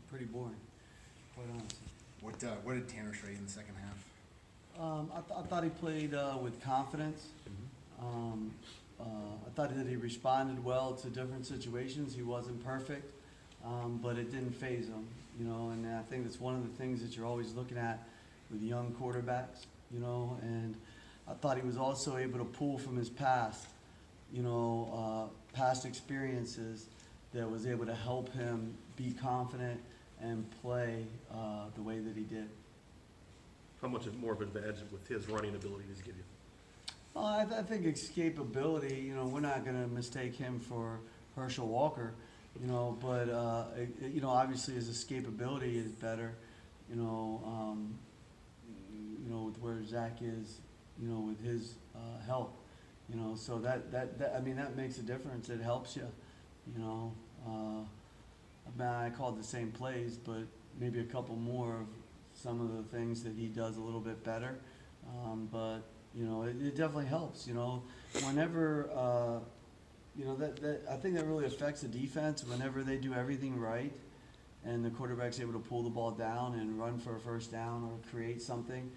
pretty boring, quite honestly. What did Tanner show you in the second half? I thought he played with confidence. I thought that he responded well to different situations. He wasn't perfect, but it didn't faze him, and I think that's one of the things that you're always looking at with young quarterbacks, and I thought he was also able to pull from his past, past experiences that was able to help him be confident and play the way that he did. How much more of an advantage with his running ability does he give you? I think escapability, we're not going to mistake him for Herschel Walker, but, obviously his escapability is better, with where Zach is, with his health, so that makes a difference. It helps you, I called the same plays, but maybe a couple more of some of the things that he does a little bit better, but it definitely helps, whenever, I think that really affects the defense whenever they do everything right and the quarterback's able to pull the ball down and run for a first down or create something.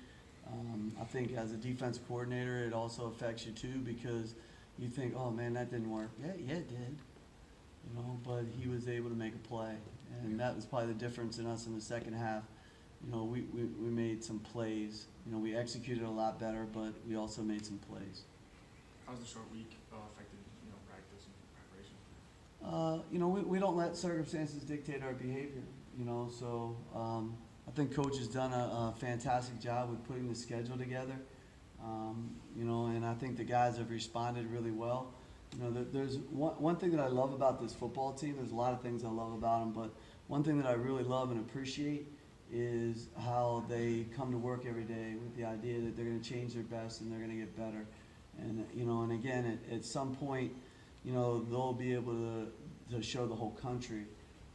I think as a defense coordinator, it also affects you too, because you think, oh man, that didn't work. Yeah, it did, but he was able to make a play, and that was probably the difference in us in the second half. We made some plays. We executed a lot better, but we also made some plays. How's the short week affected, practice and preparation? We don't let circumstances dictate our behavior, so I think Coach has done a fantastic job with putting the schedule together, and I think the guys have responded really well. There's one thing that I love about this football team. There's a lot of things I love about them, but one thing that I really love and appreciate is how they come to work every day with the idea that they're going to change their best and they're going to get better. And, and again, at some point, they'll be able to show the whole country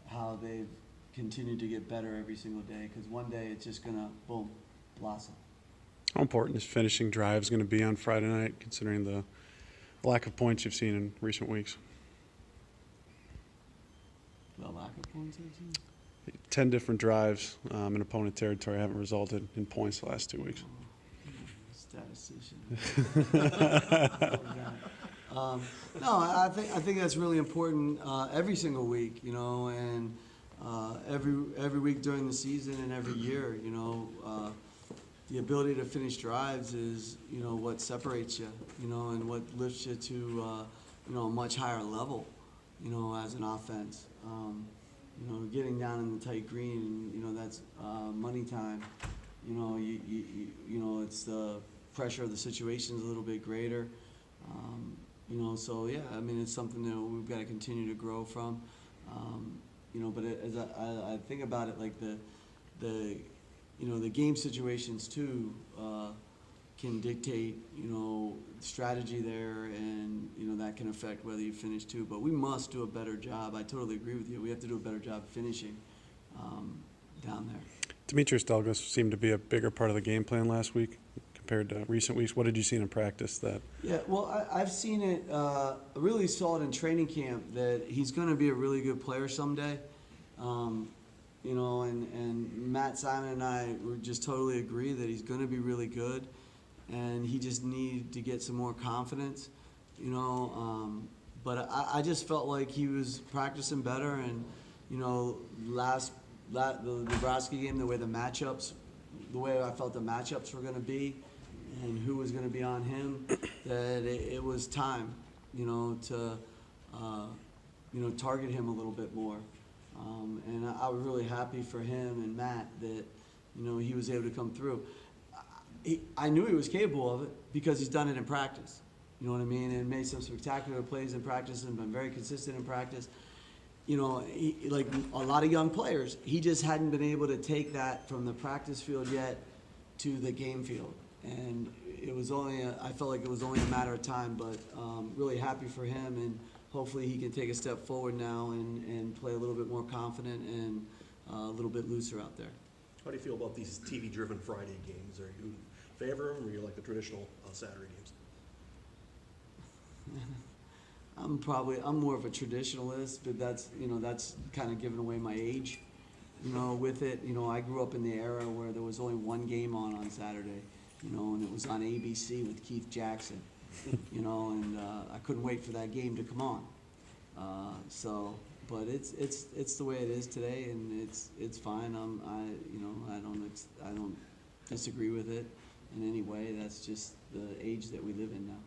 how they've continued to get better every single day, because one day it's just going to, boom, blossom. How important is finishing drives going to be on Friday night, considering the lack of points you've seen in recent weeks? The lack of points I've seen? 10 different drives in opponent territory haven't resulted in points the last 2 weeks. Statistician. No, I think that's really important every single week, and every week during the season and every year, the ability to finish drives is, what separates you, and what lifts you to, a much higher level, as an offense. Getting down in the tight green, that's money time. It's the pressure of the situation is a little bit greater. So yeah, it's something that we've got to continue to grow from. But as I think about it, like the game situations too can dictate, strategy there, and that can affect whether you finish too. But we must do a better job. I totally agree with you. We have to do a better job finishing down there. Demetrius Douglas seemed to be a bigger part of the game plan last week compared to recent weeks. What did you see in practice that? Yeah, well, I've seen it really saw it in training camp that he's going to be a really good player someday. And Matt Simon and I were just totally agree that he's going to be really good, and he just needed to get some more confidence, but I just felt like he was practicing better, and, the Nebraska game, the way I felt the matchups were going to be and who was going to be on him, that it was time, to, target him a little bit more. And I was really happy for him and Matt that, he was able to come through. I knew he was capable of it because he's done it in practice. You know what I mean? And made some spectacular plays in practice and been very consistent in practice. Like a lot of young players, he just hadn't been able to take that from the practice field yet to the game field. And it was I felt like it was only a matter of time, but really happy for him, and hopefully he can take a step forward now and play a little bit more confident and a little bit looser out there. How do you feel about these TV-driven Friday games? Are you in favor of them, or you like the traditional Saturday games? I'm more of a traditionalist, but that's kind of giving away my age. you know, with it. You know, I grew up in the era where there was only one game on Saturday, you know, and it was on ABC with Keith Jackson, you know, and I couldn't wait for that game to come on. But it's the way it is today, and it's fine. I don't disagree with it in any way. That's just the age that we live in now.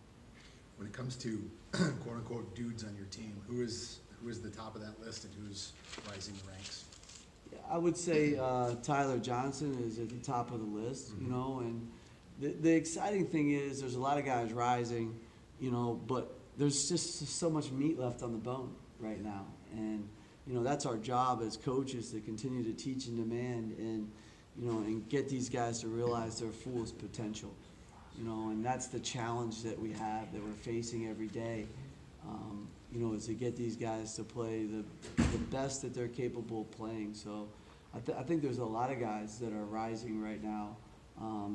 When it comes to quote unquote dudes on your team, who is the top of that list and who's rising the ranks? Yeah, I would say Tyler Johnson is at the top of the list, you know, and the exciting thing is there's a lot of guys rising, you know, but there's just so much meat left on the bone right now. And, you know, that's our job as coaches, to continue to teach and demand and, you know, and get these guys to realize their fullest potential, you know, and that's the challenge that we have, that we're facing every day, you know, is to get these guys to play the best that they're capable of playing. So I think there's a lot of guys that are rising right now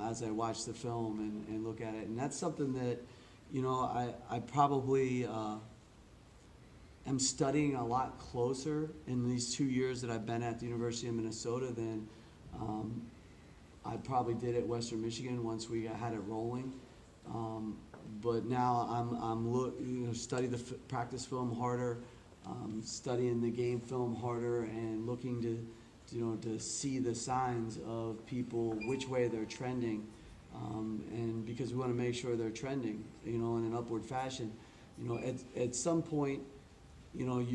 as I watch the film and look at it. And that's something that, you know, I probably am studying a lot closer in these 2 years that I've been at the University of Minnesota than I probably did at Western Michigan once we had it rolling. But now I'm study the practice film harder, studying the game film harder, and looking to see the signs of people, which way they're trending, and because we want to make sure they're trending, you know, in an upward fashion. You know, at some point, you know,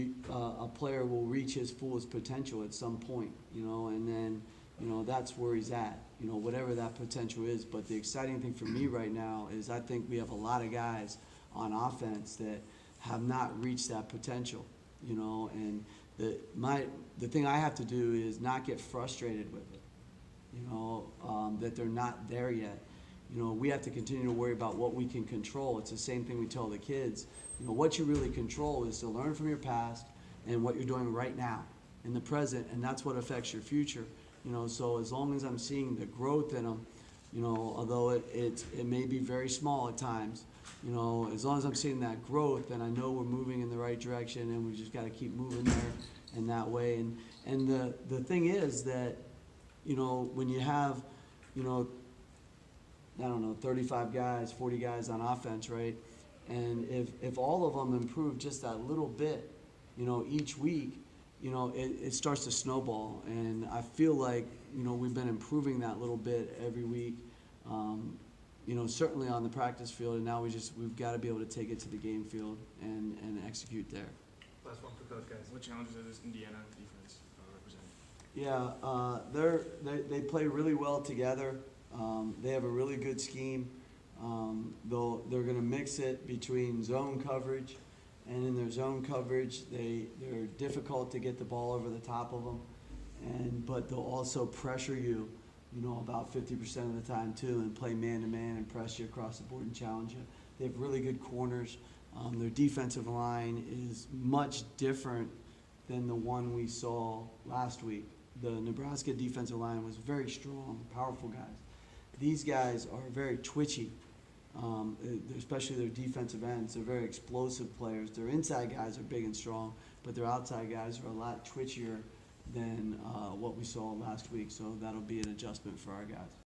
a player will reach his fullest potential at some point, you know, and then, you know, that's where he's at, you know, whatever that potential is. But the exciting thing for me right now is I think we have a lot of guys on offense that have not reached that potential, you know, and the thing I have to do is not get frustrated with it, you know, that they're not there yet. You know, we have to continue to worry about what we can control. It's the same thing we tell the kids. You know, what you really control is to learn from your past and what you're doing right now in the present, and that's what affects your future. You know, so as long as I'm seeing the growth in them, you know, although it may be very small at times, you know, as long as I'm seeing that growth, then I know we're moving in the right direction, and we just got to keep moving there in that way. And the thing is that, you know, when you have, you know, I don't know, 35 guys, 40 guys on offense, right? And if all of them improve just that little bit, you know, each week, you know, it starts to snowball. And I feel like, you know, we've been improving that little bit every week, you know, certainly on the practice field. And now we've got to be able to take it to the game field and execute there. Last one for Coach, guys. What challenges does Indiana defense represent? Yeah, they play really well together. They have a really good scheme. They're going to mix it between zone coverage, and in their zone coverage, they're difficult to get the ball over the top of them, but they'll also pressure you, you know, about 50% of the time too, and play man-to-man and press you across the board and challenge you. They have really good corners. Their defensive line is much different than the one we saw last week. The Nebraska defensive line was very strong, powerful guys. These guys are very twitchy, especially their defensive ends. They're very explosive players. Their inside guys are big and strong, but their outside guys are a lot twitchier than what we saw last week. So that'll be an adjustment for our guys.